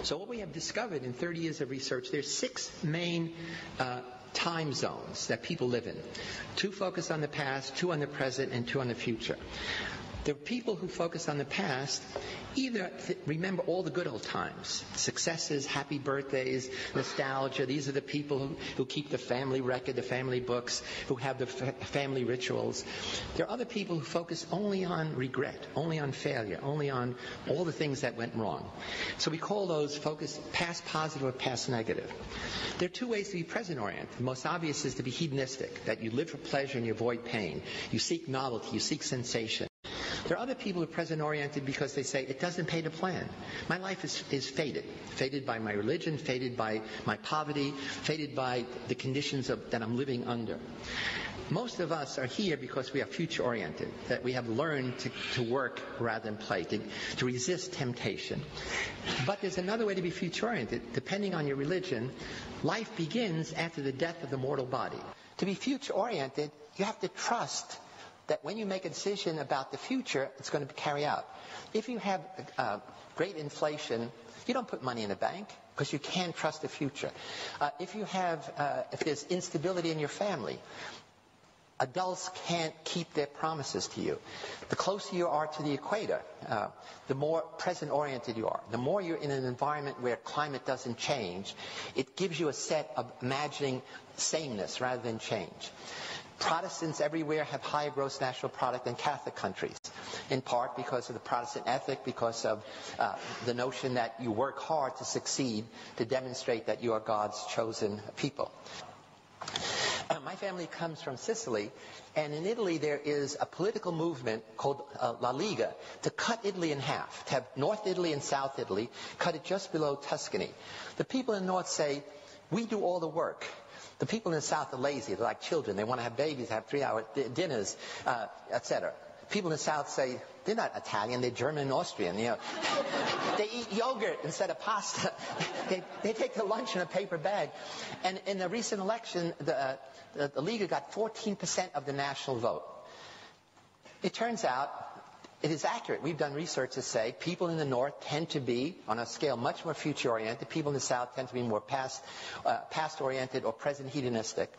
So what we have discovered in 30 years of research, there's 6 main time zones that people live in. 2 focus on the past, 2 on the present, and 2 on the future. The people who focus on the past either remember all the good old times, successes, happy birthdays, nostalgia. These are the people who keep the family record, the family books, who have the family rituals. There are other people who focus only on regret, only on failure, only on all the things that went wrong. So we call those focus past positive or past negative. There are 2 ways to be present-oriented. The most obvious is to be hedonistic, that you live for pleasure and you avoid pain. You seek novelty, you seek sensation. There are other people who are present-oriented because they say, it doesn't pay to plan. My life is fated. Fated by my religion, fated by my poverty, fated by the conditions that I'm living under. Most of us are here because we are future-oriented, that we have learned to work rather than play, to resist temptation. But there's another way to be future-oriented. Depending on your religion, life begins after the death of the mortal body. To be future-oriented, you have to trust that when you make a decision about the future, it's going to carry out. If you have great inflation, you don't put money in the bank because you can't trust the future. If there's instability in your family, adults can't keep their promises to you. The closer you are to the equator, the more present-oriented you are. The more you're in an environment where climate doesn't change, it gives you a set of imagining sameness rather than change. Protestants everywhere have higher gross national product than Catholic countries, in part because of the Protestant ethic, because of the notion that you work hard to succeed, to demonstrate that you are God's chosen people. My family comes from Sicily, and in Italy there is a political movement called La Liga to cut Italy in half, to have North Italy and South Italy, cut it just below Tuscany. The people in the North say, we do all the work. The people in the South are lazy. They're like children. They want to have babies, have 3-hour dinners, etc. People in the South say, they're not Italian, they're German and Austrian. You know. They eat yogurt instead of pasta. They take their lunch in a paper bag. And in the recent election, the Liga got 14% of the national vote. It turns out it is accurate. We've done research to say people in the North tend to be, on a scale much more future-oriented. People in the South tend to be more past-oriented or present hedonistic.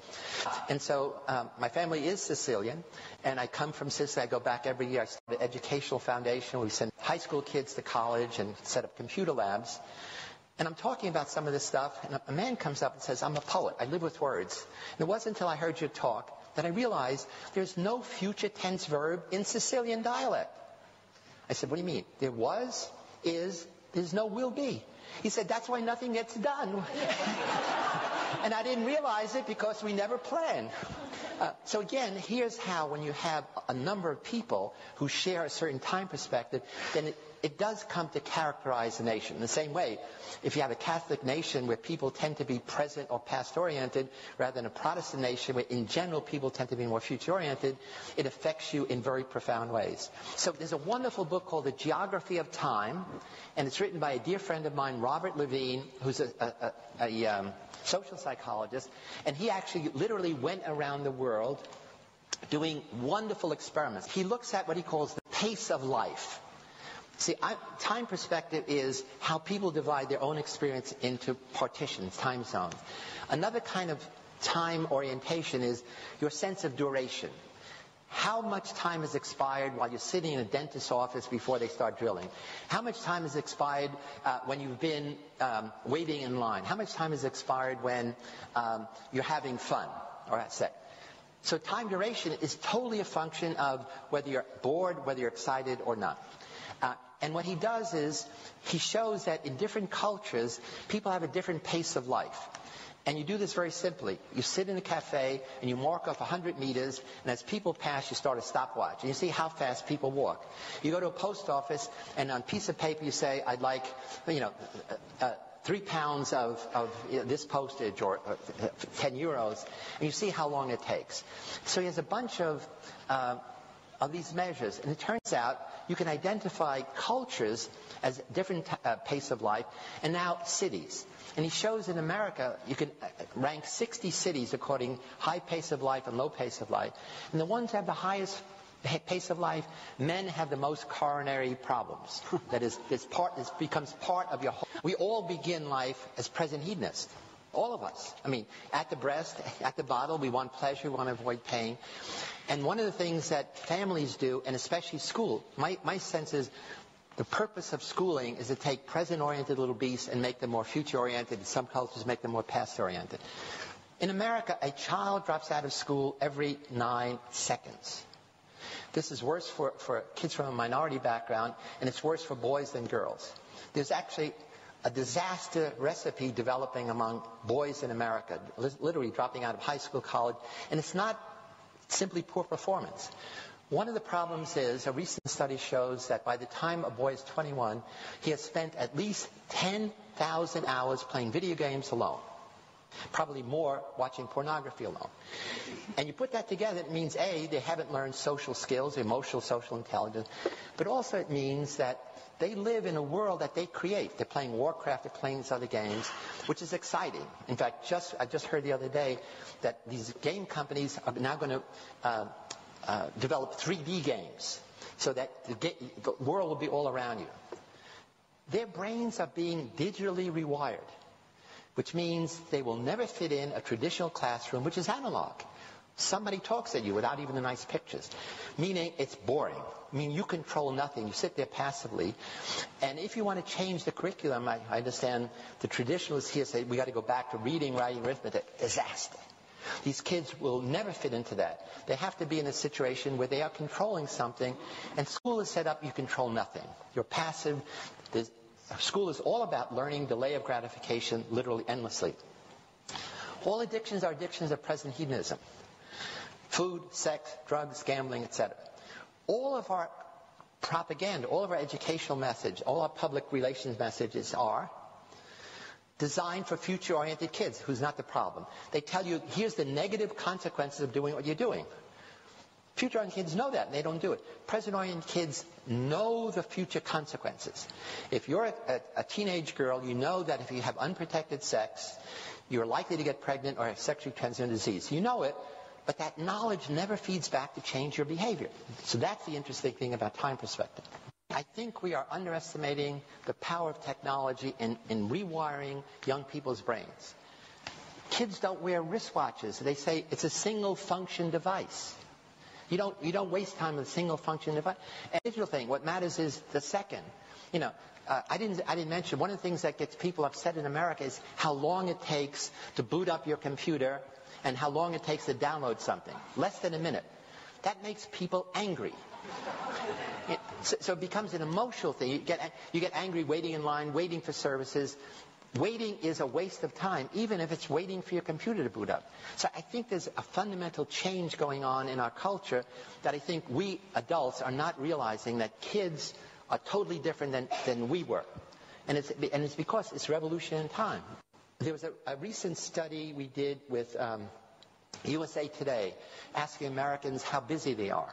And so my family is Sicilian, and I come from Sicily. I go back every year. I start an educational foundation. We send high school kids to college and set up computer labs. And I'm talking about some of this stuff, and a man comes up and says, I'm a poet. I live with words. And it wasn't until I heard you talk that I realized there's no future tense verb in Sicilian dialect. I said, what do you mean? There was, is, there's no will be. He said, that's why nothing gets done. And I didn't realize it because we never planned. So again, here's how when you have a number of people who share a certain time perspective, then it does come to characterize a nation. In the same way, if you have a Catholic nation where people tend to be present or past-oriented, rather than a Protestant nation where in general people tend to be more future-oriented, it affects you in very profound ways. So there's a wonderful book called The Geography of Time, and it's written by a dear friend of mine, Robert Levine, who's a social psychologist, and he actually literally went around the world doing wonderful experiments. He looks at what he calls the pace of life. See, time perspective is how people divide their own experience into partitions, time zones. Another kind of time orientation is your sense of duration. How much time has expired while you're sitting in a dentist's office before they start drilling? How much time has expired when you've been waiting in line? How much time has expired when you're having fun? Or that's it. So time duration is totally a function of whether you're bored, whether you're excited or not. And what he does is he shows that in different cultures, people have a different pace of life. And you do this very simply. You sit in a cafe and you mark off 100 meters, and as people pass, you start a stopwatch. And you see how fast people walk. You go to a post office, and on a piece of paper you say, I'd like, 3 pounds of this postage, or 10 euros, and you see how long it takes. So he has a bunch of these measures, and it turns out you can identify cultures as different pace of life, and now cities. And he shows in America, you can rank 60 cities according high pace of life and low pace of life. And the ones that have the highest pace of life, men have the most coronary problems. That is, this becomes part of your whole We all begin life as present hedonists. All of us. I mean, at the breast, at the bottle, we want pleasure, we want to avoid pain. And one of the things that families do, and especially school, my sense is the purpose of schooling is to take present-oriented little beasts and make them more future-oriented. In some cultures, make them more past-oriented. In America, a child drops out of school every 9 seconds. This is worse for kids from a minority background, and it's worse for boys than girls. There's actually a disaster recipe developing among boys in America, literally dropping out of high school, college, and it's not simply poor performance. One of the problems is, a recent study shows that by the time a boy is 21, he has spent at least 10,000 hours playing video games alone. Probably more watching pornography alone. And you put that together, it means, A, they haven't learned social skills, emotional, social intelligence, but also it means that they live in a world that they create. They're playing Warcraft, they're playing these other games, which is exciting. In fact, I just heard the other day that these game companies are now going to develop 3D games so that the world will be all around you. Their brains are being digitally rewired, which means they will never fit in a traditional classroom, which is analog. Somebody talks at you without even the nice pictures, meaning it's boring. I mean, you control nothing. You sit there passively. And if you want to change the curriculum, I understand the traditionalists here say we got to go back to reading, writing, arithmetic. Disaster. These kids will never fit into that. They have to be in a situation where they are controlling something, and school is set up, you control nothing. You're passive. School is all about learning, delay of gratification, literally endlessly. All addictions are addictions of present hedonism. Food, sex, drugs, gambling, etc. All of our propaganda, all of our educational message, all our public relations messages are designed for future-oriented kids, who's not the problem. They tell you, here's the negative consequences of doing what you're doing. Future-oriented kids know that, and they don't do it. Present-oriented kids know the future consequences. If you're a teenage girl, you know that if you have unprotected sex, you're likely to get pregnant or have sexually transmitted disease. You know it, but that knowledge never feeds back to change your behavior. So that's the interesting thing about time perspective. I think we are underestimating the power of technology in rewiring young people's brains. Kids don't wear wristwatches. They say it's a single-function device. You don't waste time with a single-function device. And the digital thing, what matters is the second. You know, I didn't mention, one of the things that gets people upset in America is how long it takes to boot up your computer and how long it takes to download something. Less than a minute. That makes people angry. So it becomes an emotional thing. You get angry waiting in line, waiting for services. Waiting is a waste of time, even if it's waiting for your computer to boot up. So I think there's a fundamental change going on in our culture that I think we adults are not realizing, that kids are totally different than we were. And it's because it's revolution in time. There was a recent study we did with USA Today asking Americans how busy they are.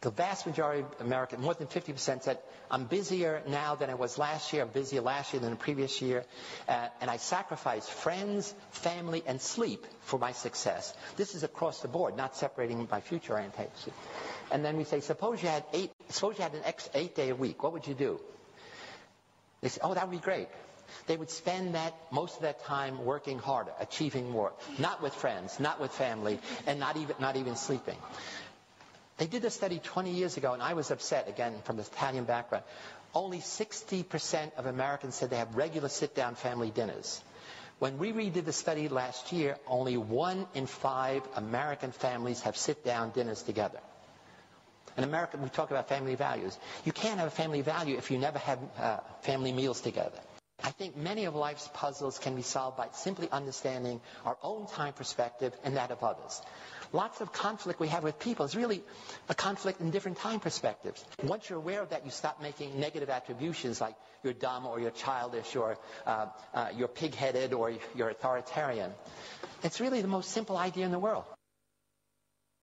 The vast majority of Americans, more than 50%, said, I'm busier now than I was last year, I'm busier last year than the previous year, and I sacrifice friends, family, and sleep for my success. This is across the board, not separating by future orientation. And then we say, suppose you had an 8-day a week, what would you do? They say, oh, that would be great. They would spend most of that time working harder, achieving more, not with friends, not with family, and not even sleeping. They did a study 20 years ago, and I was upset, again, from the Italian background. Only 60% of Americans said they have regular sit-down family dinners. When we redid the study last year, only 1 in 5 American families have sit-down dinners together. In America, we talk about family values. You can't have a family value if you never have family meals together. I think many of life's puzzles can be solved by simply understanding our own time perspective and that of others. Lots of conflict we have with people is really a conflict in different time perspectives. Once you're aware of that, you stop making negative attributions like you're dumb or you're childish or you're pig-headed or you're authoritarian. It's really the most simple idea in the world.